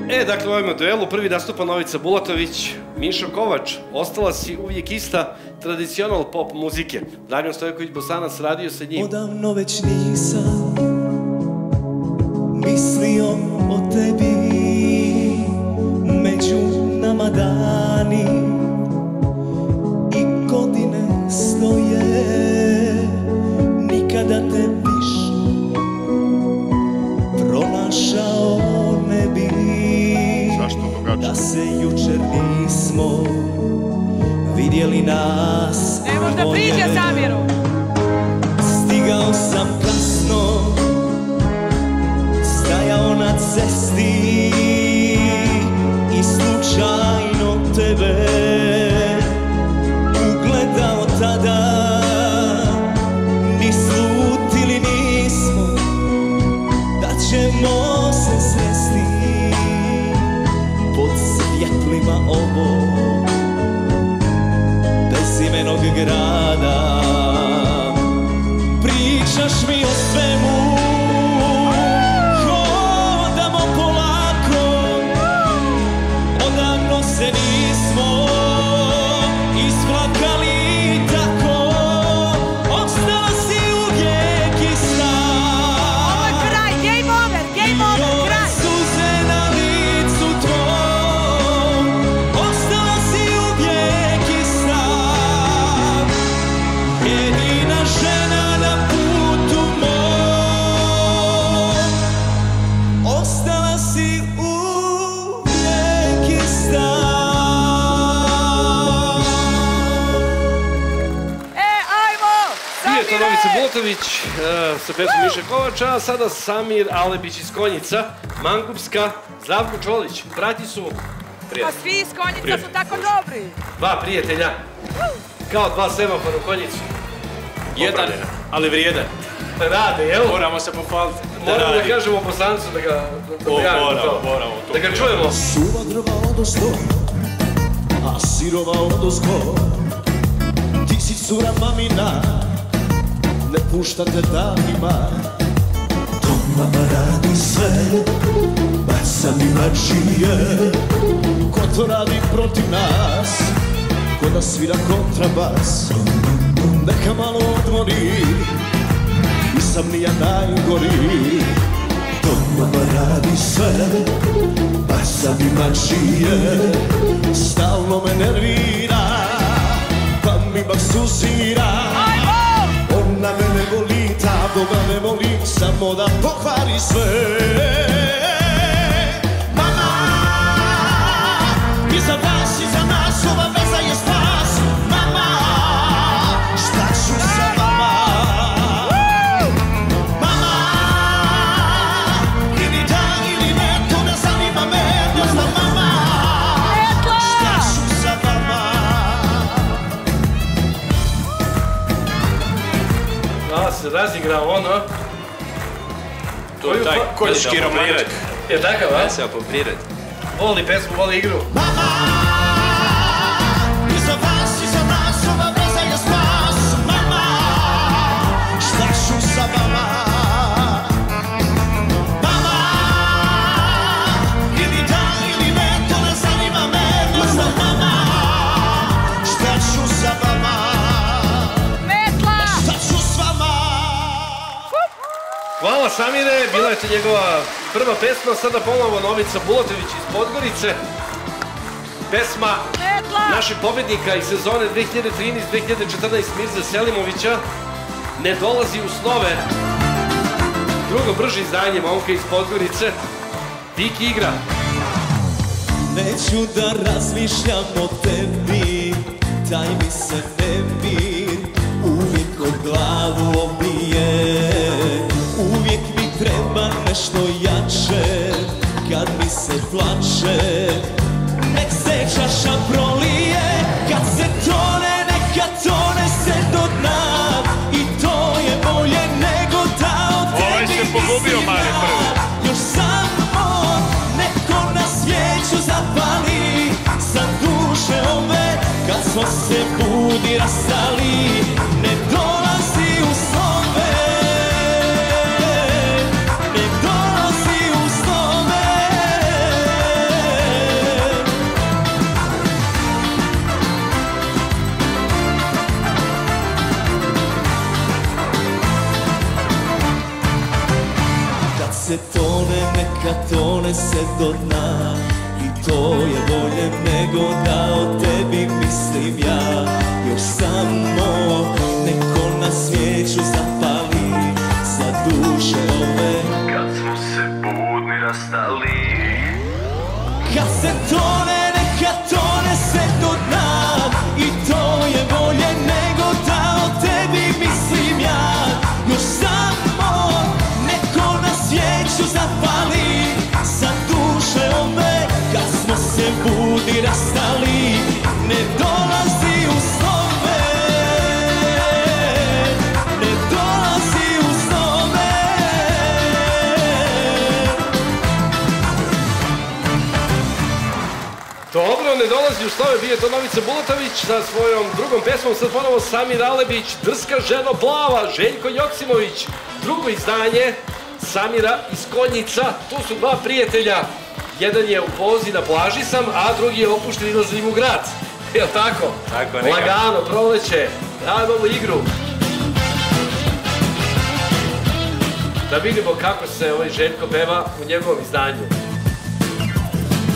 Dakle, u ovom duelu prvi nastupa Novica Bulatović, Mišo Kovač. Ostala si uvijek ista tradicional pop muzike. Dragan Stojković Bosanac radio sa njim. Odavno već nisam mislio o tebi, među nama dani i godine stoje, nikada te više pronašao ne bi. Da se jučer nismo vidjeli nas. Ne možda priđe Samiru. Stigao sam kasno, stajao na cesti i slučajno tebe ugledao tada. Ni slutili nismo da ćemo se sresti pod svjetlima ovog bezimenog grada. Pričaš mi o svemu, hodamo polako, odavno se nismo isplakali tako. Ostala si uvijek ista. Ovo je kraj, game over, kraj. Suze na licu tvoj, ostala si uvijek ista. Jedina žena na putu moj, ostala si uvijek ista. Ajmo! Bio je to Novica Bulatović sa pesmom Miša Kovača, a sada Samir Alebić iz Konjica, Mangupska, Zdravko Čolić. Brati su Pa prijatelji. svi iz Konjica su tako dobri. Dva prijatelja, kao dva semafora u Konjicu. Jedan, ali vrijedan. Rade, jel? Moramo se pohvaliti. Moramo da kažemo poslanicu da ga Moramo. Da ga čujemo. Suva drva odozdo, a sirova odozgo. Ti si cura mamina, ne puštate danima. To mama radi sve, baca mi mačije. Ko to radi protiv nas, ko da svira kontrabas. Neka malo odmori, nisam ni ja najgori. To mama radi sve, baca mi mačije. Stalno me nervira, pa mi bak suzira. Ona me ne voli, ta Boga ne voli, samo da pokvari sve. Mama, i za vas i za nas ova veza je spas. Mama, šta ću sa vama? Mama, ili da ili ne, to ne zanima me. Ne znam mama, šta ću sa vama? Se razigrao ono. To je taj konjički romantik. Je takav, a? Veseo po prirodi. Voli pesmu, voli igru. Mama, i za vas i za nas ova veza je spas. Mama, šta ću sa vama? Mama, ili da ili ne, to ne zanima me. Ne znam mama, šta ću sa vama? Metla! Šta ću s vama? Hvala Samire, bila je to njegova prva pesma, sada ponovo Novica Bulatović iz Podgorice. Pesma našeg pobednika iz sezone 2013-2014 Mirza Selimovića, Ne dolazi u snove. Drugo brže izdanje momka iz Podgorice, Viki igra. Neću da razmišljam o tebi, daj mi se nemir, uvijek od glavu obije. Uvijek mi treba nešto jače, kad mi se plače. Nek se čaša prolije, kad se tone, neka tone se do dna. I to je bolje nego da od tebi se pogubio mali prvi. Još samo neko na svijeću zapali, sa duše ove, kad smo se budi rastali. Ne dolazi u snove, ne dolazi u snove. se tone, neka tone se do dna. I to je bolje nego da o tebi mislim ja. Još samo neko na svijeću zapali za duše ove. Kad smo se budni rastali. Kad se tone, neka tone se do dna. I to je bolje nego da o tebi mislim ja. Još samo neko na svijeću zapali za duše ove. Kad smo se budni rastali, ne dolazi u snove, ne dolazi u snove. Dobro, ne dolazi u snove, bio je to Novica Bulatović sa svojom drugom pesmom, sad ponovo Samir Alebić, Drska ženo plava, Željko Joksimović, drugo izdanje Samira iz Konjica, tu su dva prijatelja, jedan je u pozi na plaži sam, a drugi je opušten i izlazim u grad, je li tako? Tako, nekako. Lagano, proleće, dajmo ovu igru. Da vidimo kako se ovaj Željko peva u njegovom izdanju.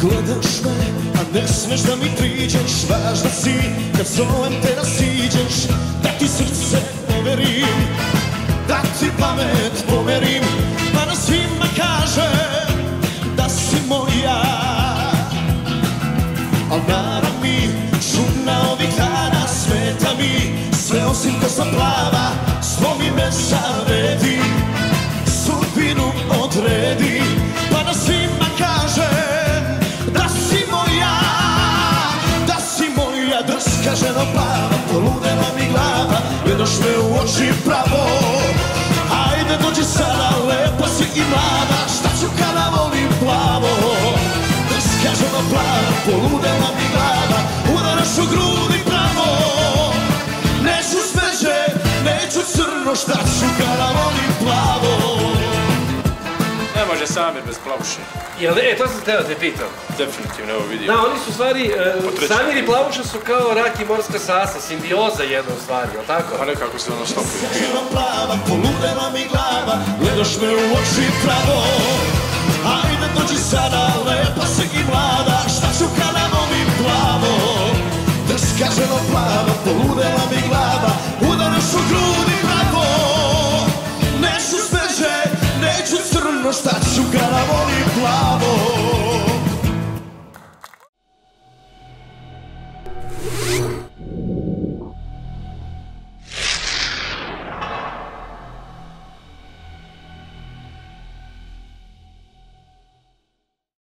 Gledaš me, a ne smeš da mi priđeš. Važna si, kad zovem te da siđeš. Da ti srce poverim, da ti pamet pomerim. Pa na svima kažem da si moja. Al nara mi, šuna ovih dana smeta mi. Sve osim kosa plava, slomi me zavedi. Sudbinu odredi, pa na svima kažem da si moja, da si moja. Drska ženo plava, poludela mi glava, gledaš me u oči pravo. Ajde dođi sada, lepa si i mlada, šta ću kada volim plavo. Drska ženo plava, poludela mi glava, udaraš u grudi pravo. Neću smeđe, neću crno, šta ću kada volim plavo. Ne može Samir bez Plavuše. To sam teo te pitam. Definitivno, evo vidim. Da, oni su u stvari, Samir i Plavuša su kao rak i morska sasa, simbioza jedna u stvari, je li tako? Pa nekako se ono stopuju. Žena plava, poludela mi glava, gledaš me u oči pravo. Ajde dođi sada, lepa si i mlada, šta ću kada volim plavo. Drska ženo plava, poludela mi glava, udaraš u grudi pravo. Neću smeđe, neću crno, šta ću kada volim plavo.